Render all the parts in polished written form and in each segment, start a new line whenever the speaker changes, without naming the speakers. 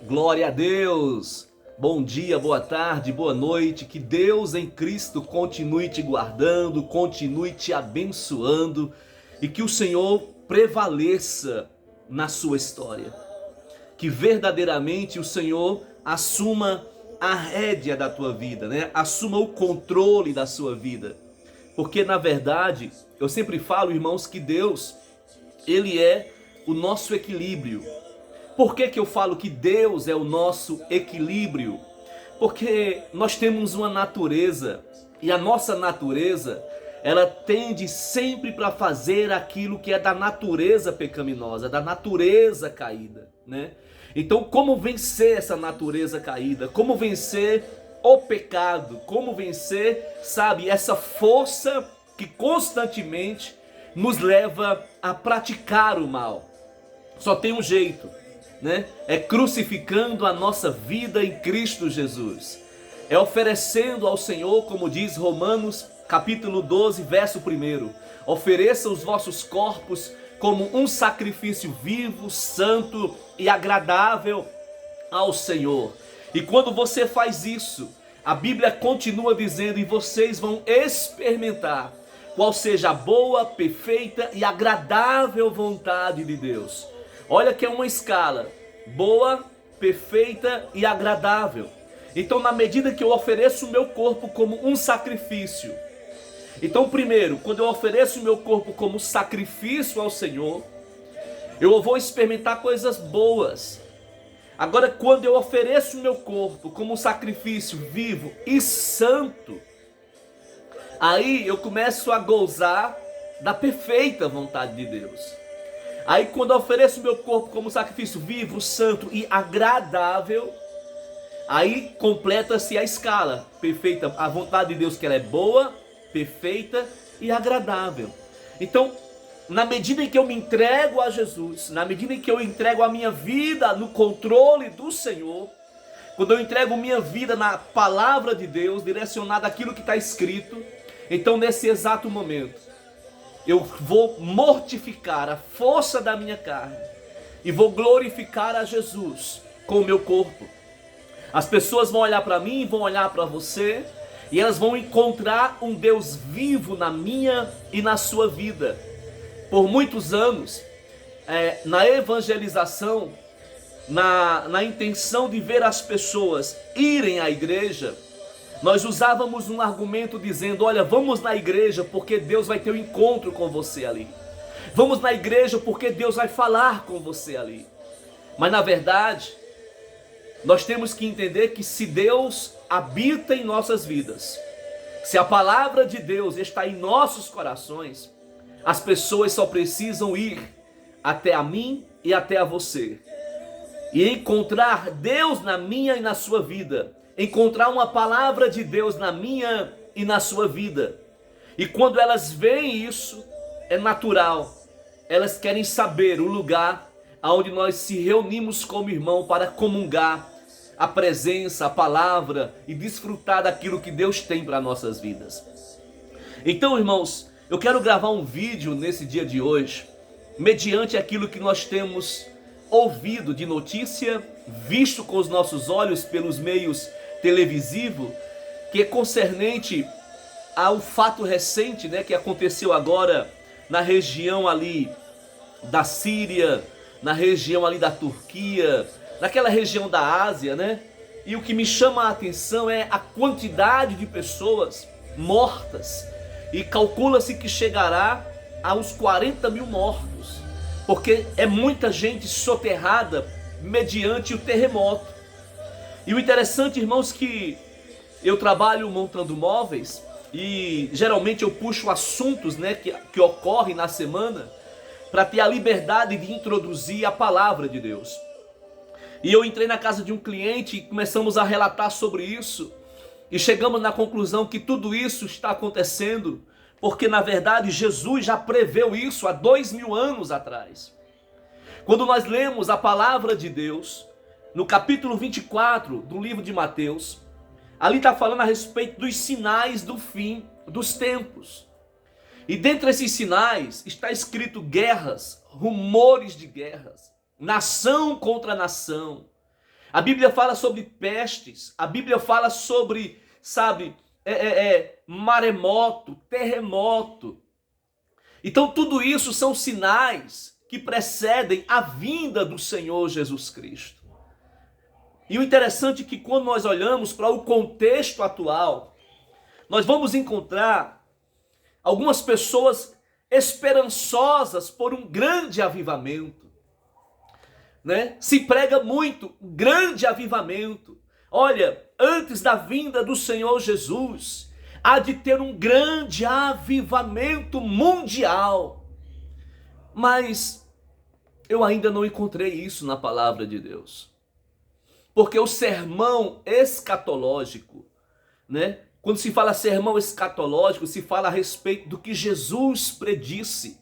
Glória a Deus! Bom dia, boa tarde, boa noite. Que Deus em Cristo continue te guardando, continue te abençoando e que o Senhor prevaleça na sua história. Que verdadeiramente o Senhor assuma a rédea da tua vida, né? Assuma o controle da sua vida. Porque na verdade, eu sempre falo, irmãos, que Deus, Ele é o nosso equilíbrio. Por que eu falo que Deus é o nosso equilíbrio? Porque nós temos uma natureza e a nossa natureza, ela tende sempre para fazer aquilo que é da natureza pecaminosa, da natureza caída, né? Então, como vencer essa natureza caída? Como vencer o pecado? Como vencer, sabe, essa força que constantemente nos leva a praticar o mal? Só tem um jeito, né? É crucificando a nossa vida em Cristo Jesus. É oferecendo ao Senhor, como diz Romanos capítulo 12, verso 1. Ofereça os vossos corpos como um sacrifício vivo, santo e agradável ao Senhor. E quando você faz isso, a Bíblia continua dizendo, e vocês vão experimentar qual seja a boa, perfeita e agradável vontade de Deus. Olha que é uma escala: boa, perfeita e agradável. Então, na medida que eu ofereço o meu corpo como um sacrifício, então primeiro, quando eu ofereço o meu corpo como sacrifício ao Senhor, eu vou experimentar coisas boas. Agora, quando eu ofereço o meu corpo como um sacrifício vivo e santo, aí eu começo a gozar da perfeita vontade de Deus. Aí quando eu ofereço o meu corpo como sacrifício vivo, santo e agradável, aí completa-se a escala perfeita, a vontade de Deus, que ela é boa, perfeita e agradável. Então, na medida em que eu me entrego a Jesus, na medida em que eu entrego a minha vida no controle do Senhor, quando eu entrego minha vida na palavra de Deus, direcionada àquilo que está escrito, então nesse exato momento, eu vou mortificar a força da minha carne e vou glorificar a Jesus com o meu corpo. As pessoas vão olhar para mim, vão olhar para você, e elas vão encontrar um Deus vivo na minha e na sua vida. Por muitos anos, na evangelização, na intenção de ver as pessoas irem à igreja, nós usávamos um argumento dizendo: olha, vamos na igreja porque Deus vai ter um encontro com você ali. Vamos na igreja porque Deus vai falar com você ali. Mas na verdade, nós temos que entender que se Deus habita em nossas vidas, se a palavra de Deus está em nossos corações, as pessoas só precisam ir até a mim e até a você e encontrar Deus na minha e na sua vida, encontrar uma palavra de Deus na minha e na sua vida. E quando elas veem isso, é natural, elas querem saber o lugar onde nós se reunimos como irmão para comungar a presença, a palavra e desfrutar daquilo que Deus tem para nossas vidas. Então, irmãos, eu quero gravar um vídeo nesse dia de hoje, mediante aquilo que nós temos ouvido de notícia, visto com os nossos olhos pelos meios televisivos, que é concernente ao fato recente, né, que aconteceu agora na região ali da Síria, na região ali da Turquia, naquela região da Ásia, né? E o que me chama a atenção é a quantidade de pessoas mortas. E calcula-se que chegará aos 40 mil mortos, porque é muita gente soterrada mediante o terremoto. E o interessante, irmãos, que eu trabalho montando móveis e geralmente eu puxo assuntos, né, que ocorrem na semana para ter a liberdade de introduzir a palavra de Deus. E eu entrei na casa de um cliente e começamos a relatar sobre isso. E chegamos na conclusão que tudo isso está acontecendo porque, na verdade, Jesus já preveu isso há 2000 anos atrás. Quando nós lemos a palavra de Deus, no capítulo 24 do livro de Mateus, ali está falando a respeito dos sinais do fim dos tempos. E dentre esses sinais está escrito guerras, rumores de guerras, nação contra nação, A Bíblia fala sobre pestes, a Bíblia fala sobre, sabe, maremoto, terremoto. Então tudo isso são sinais que precedem a vinda do Senhor Jesus Cristo. E o interessante é que quando nós olhamos para o contexto atual, nós vamos encontrar algumas pessoas esperançosas por um grande avivamento, né? Se prega muito, grande avivamento. Olha, antes da vinda do Senhor Jesus, há de ter um grande avivamento mundial. Mas eu ainda não encontrei isso na palavra de Deus. Porque o sermão escatológico, né? Quando se fala sermão escatológico, se fala a respeito do que Jesus predisse,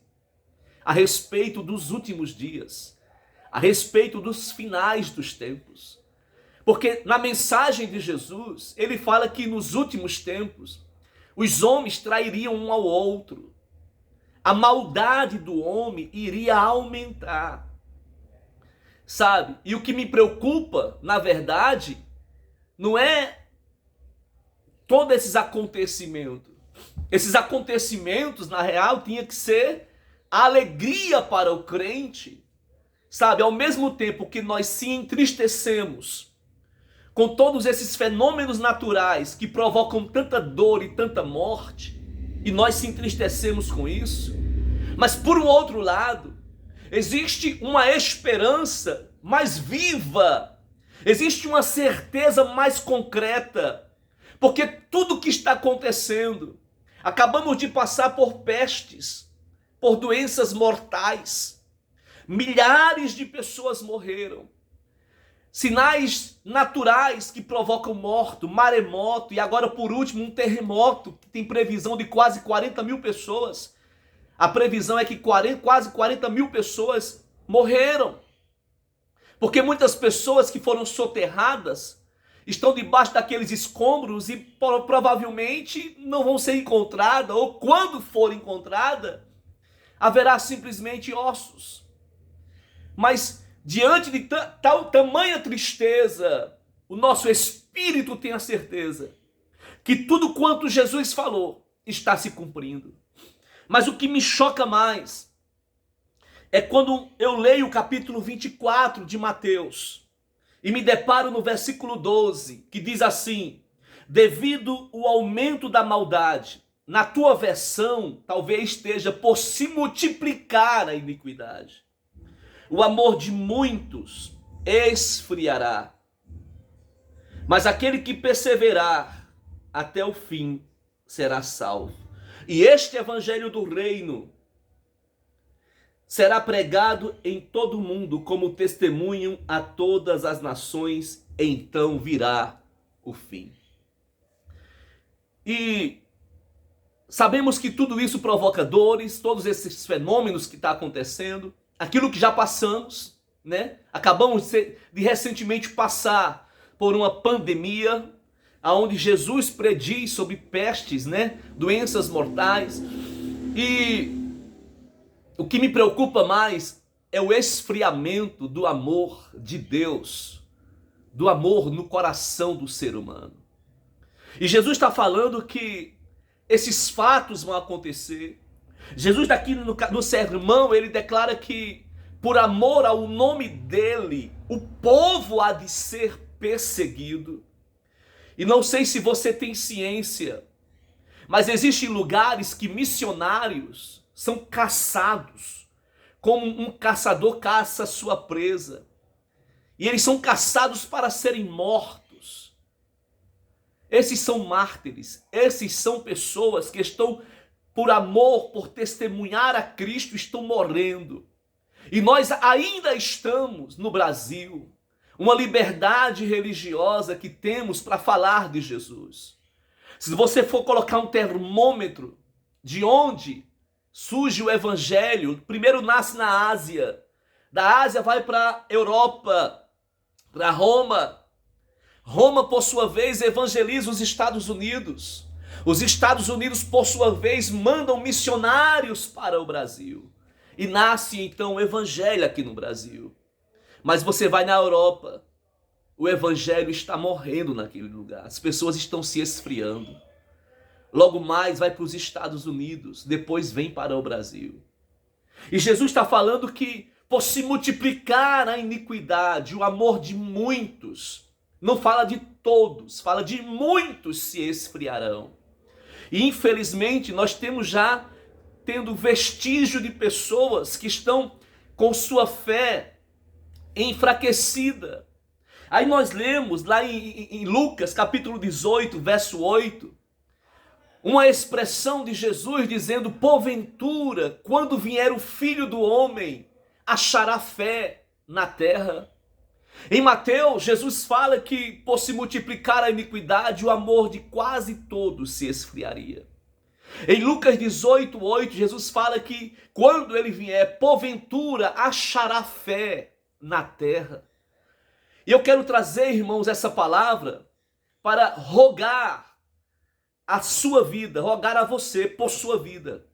a respeito dos últimos dias, a respeito dos finais dos tempos. Porque na mensagem de Jesus, ele fala que nos últimos tempos, os homens trairiam um ao outro. A maldade do homem iria aumentar. Sabe? E o que me preocupa, na verdade, não é todos esses acontecimentos. Esses acontecimentos, na real, tinha que ser a alegria para o crente. Sabe? Ao mesmo tempo que nós se entristecemos com todos esses fenômenos naturais que provocam tanta dor e tanta morte, e nós se entristecemos com isso, mas por um outro lado, existe uma esperança mais viva, existe uma certeza mais concreta, porque tudo que está acontecendo, acabamos de passar por pestes, por doenças mortais, milhares de pessoas morreram, sinais naturais que provocam morte, maremoto, e agora por último um terremoto, que tem previsão de quase 40 mil pessoas. A previsão é que quase 40 mil pessoas morreram, porque muitas pessoas que foram soterradas estão debaixo daqueles escombros e provavelmente não vão ser encontradas, ou quando for encontrada, haverá simplesmente ossos. Mas diante de tamanha tristeza, o nosso espírito tem a certeza que tudo quanto Jesus falou está se cumprindo. Mas o que me choca mais é quando eu leio o capítulo 24 de Mateus e me deparo no versículo 12, que diz assim: devido ao aumento da maldade, na tua versão talvez esteja por se multiplicar a iniquidade, o amor de muitos esfriará, mas aquele que perseverar até o fim será salvo. E este evangelho do reino será pregado em todo o mundo como testemunho a todas as nações, então virá o fim. E sabemos que tudo isso provoca dores, todos esses fenômenos que estão acontecendo, aquilo que já passamos, né? Acabamos de recentemente passar por uma pandemia, onde Jesus prediz sobre pestes, né? Doenças mortais. E o que me preocupa mais é o esfriamento do amor de Deus, do amor no coração do ser humano. E Jesus está falando que esses fatos vão acontecer. Jesus daqui no sermão, ele declara que por amor ao nome dele, o povo há de ser perseguido. E não sei se você tem ciência, mas existem lugares que missionários são caçados, como um caçador caça sua presa. E eles são caçados para serem mortos. Esses são mártires, esses são pessoas que estão, por amor, por testemunhar a Cristo, estão morrendo. E nós ainda estamos no Brasil, uma liberdade religiosa que temos para falar de Jesus. Se você for colocar um termômetro de onde surge o evangelho, primeiro nasce na Ásia, da Ásia vai para a Europa, para Roma. Roma, por sua vez, evangeliza os Estados Unidos. Os Estados Unidos, por sua vez, mandam missionários para o Brasil. E nasce então o evangelho aqui no Brasil. Mas você vai na Europa, o evangelho está morrendo naquele lugar. As pessoas estão se esfriando. Logo mais vai para os Estados Unidos, depois vem para o Brasil. E Jesus está falando que por se multiplicar a iniquidade, o amor de muitos, não fala de todos, fala de muitos se esfriarão. E infelizmente nós temos já tendo vestígio de pessoas que estão com sua fé enfraquecida. Aí nós lemos lá em Lucas capítulo 18, verso 8, uma expressão de Jesus dizendo: porventura, quando vier o Filho do Homem, achará fé na terra? Em Mateus, Jesus fala que por se multiplicar a iniquidade, o amor de quase todos se esfriaria. Em Lucas 18, 8, Jesus fala que quando ele vier, porventura achará fé na terra. E eu quero trazer, irmãos, essa palavra para rogar a sua vida, rogar a você por sua vida.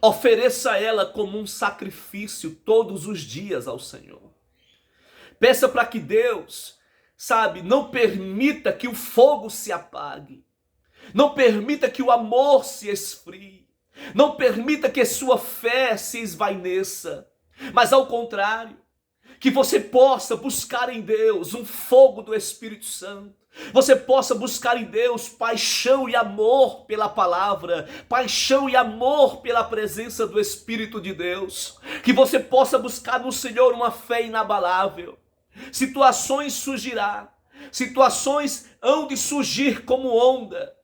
Ofereça ela como um sacrifício todos os dias ao Senhor. Peça para que Deus, não permita que o fogo se apague. Não permita que o amor se esfrie. Não permita que sua fé se esvaineça. Mas ao contrário, que você possa buscar em Deus um fogo do Espírito Santo. Você possa buscar em Deus paixão e amor pela palavra, paixão e amor pela presença do Espírito de Deus. Que você possa buscar no Senhor uma fé inabalável. Situações surgirão, situações hão de surgir como onda,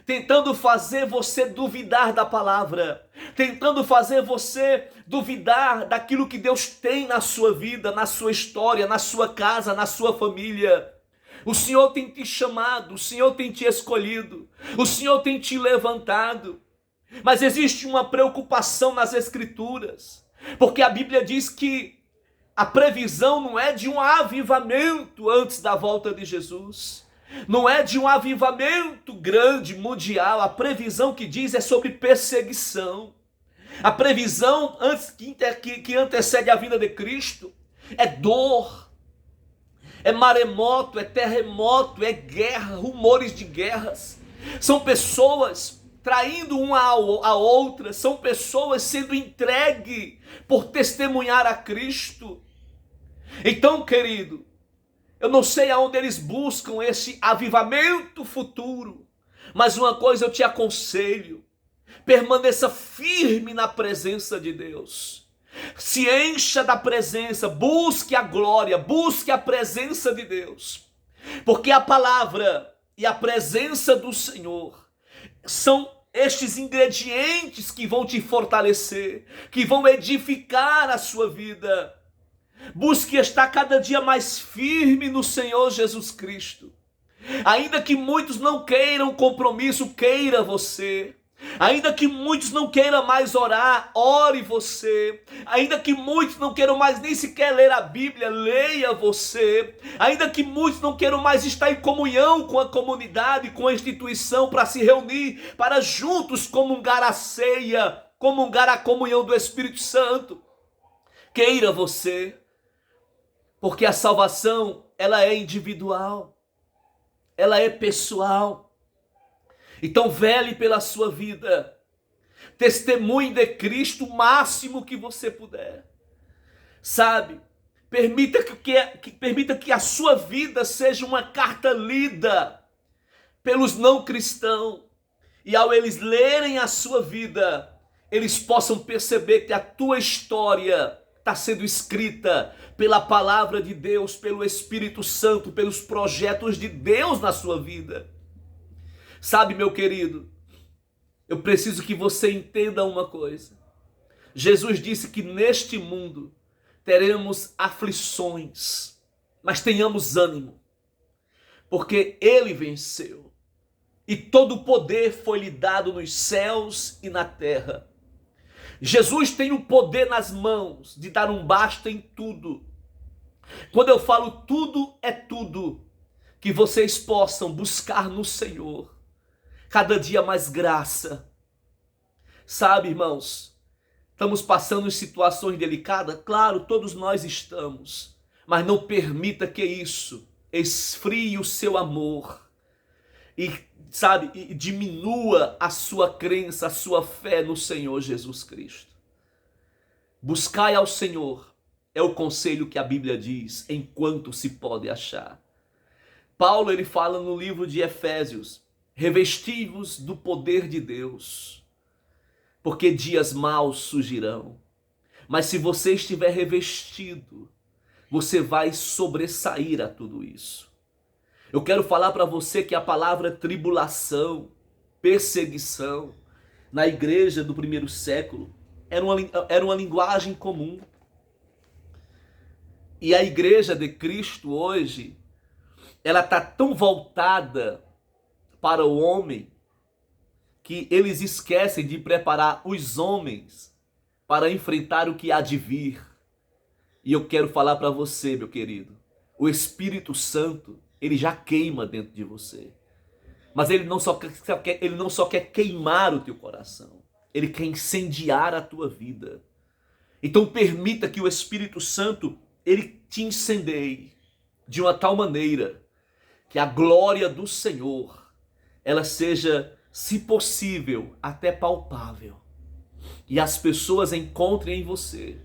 tentando fazer você duvidar da palavra, tentando fazer você duvidar daquilo que Deus tem na sua vida, na sua história, na sua casa, na sua família. O Senhor tem te chamado, o Senhor tem te escolhido, o Senhor tem te levantado. Mas existe uma preocupação nas Escrituras, porque a Bíblia diz que a previsão não é de um avivamento antes da volta de Jesus. Não é de um avivamento grande, mundial. A previsão que diz é sobre perseguição. A previsão que antecede a vinda de Cristo é dor, é maremoto, é terremoto, é guerra, rumores de guerras. São pessoas traindo uma a outra, são pessoas sendo entregues por testemunhar a Cristo. Então, querido, eu não sei aonde eles buscam esse avivamento futuro, mas uma coisa eu te aconselho: permaneça firme na presença de Deus. Se encha da presença, busque a glória, busque a presença de Deus. Porque a palavra e a presença do Senhor são estes ingredientes que vão te fortalecer, que vão edificar a sua vida. Busque estar cada dia mais firme no Senhor Jesus Cristo. Ainda que muitos não queiram compromisso, queira você. Ainda que muitos não queiram mais orar, ore você. Ainda que muitos não queiram mais nem sequer ler a Bíblia, leia você. Ainda que muitos não queiram mais estar em comunhão com a comunidade, com a instituição, para se reunir, para juntos comungar a ceia, comungar a comunhão do Espírito Santo. Queira você, porque a salvação, ela é individual, ela é pessoal. Então vele pela sua vida, testemunhe de Cristo o máximo que você puder. Permita que a sua vida seja uma carta lida pelos não cristãos. E ao eles lerem a sua vida, eles possam perceber que a tua história está sendo escrita pela palavra de Deus, pelo Espírito Santo, pelos projetos de Deus na sua vida. Meu querido, eu preciso que você entenda uma coisa. Jesus disse que neste mundo teremos aflições, mas tenhamos ânimo, porque Ele venceu. E todo o poder foi lhe dado nos céus e na terra. Jesus tem o poder nas mãos de dar um basta em tudo. Quando eu falo tudo, é tudo. Que vocês possam buscar no Senhor cada dia mais graça. Irmãos, estamos passando em situações delicadas? Claro, todos nós estamos. Mas não permita que isso esfrie o seu amor e, sabe, e diminua a sua crença, a sua fé no Senhor Jesus Cristo. Buscai ao Senhor, é o conselho que a Bíblia diz, enquanto se pode achar. Paulo, ele fala no livro de Efésios, revesti-vos do poder de Deus, porque dias maus surgirão. Mas se você estiver revestido, você vai sobressair a tudo isso. Eu quero falar para você que a palavra tribulação, perseguição, na igreja do primeiro século, era uma linguagem comum. E a igreja de Cristo hoje, ela está tão voltada para o homem, que eles esquecem de preparar os homens para enfrentar o que há de vir. E eu quero falar para você, meu querido, o Espírito Santo, ele já queima dentro de você. Mas ele não só quer queimar o teu coração, ele quer incendiar a tua vida. Então permita que o Espírito Santo, ele te incendeie de uma tal maneira que a glória do Senhor, ela seja, se possível, até palpável. E as pessoas encontrem em você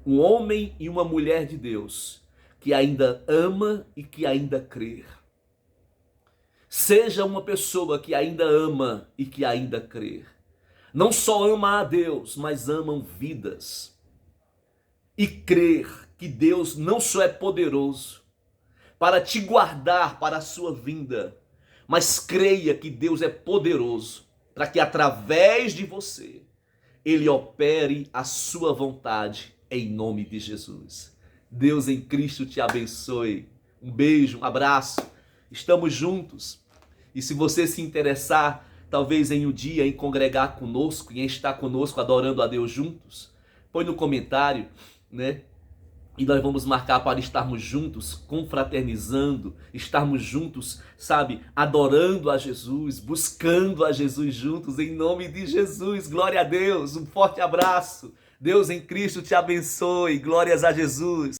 um homem e uma mulher de Deus que ainda ama e que ainda crê. Seja uma pessoa que ainda ama e que ainda crê. Não só ama a Deus, mas amam vidas. E crer que Deus não só é poderoso para te guardar para a sua vinda, mas creia que Deus é poderoso para que através de você Ele opere a sua vontade em nome de Jesus. Deus em Cristo te abençoe. Um beijo, um abraço. Estamos juntos. E se você se interessar, talvez em um dia, em congregar conosco, em estar conosco adorando a Deus juntos, põe no comentário, né? E nós vamos marcar para estarmos juntos, confraternizando, estarmos juntos, sabe, adorando a Jesus, buscando a Jesus juntos, em nome de Jesus. Glória a Deus, um forte abraço. Deus em Cristo te abençoe, glórias a Jesus.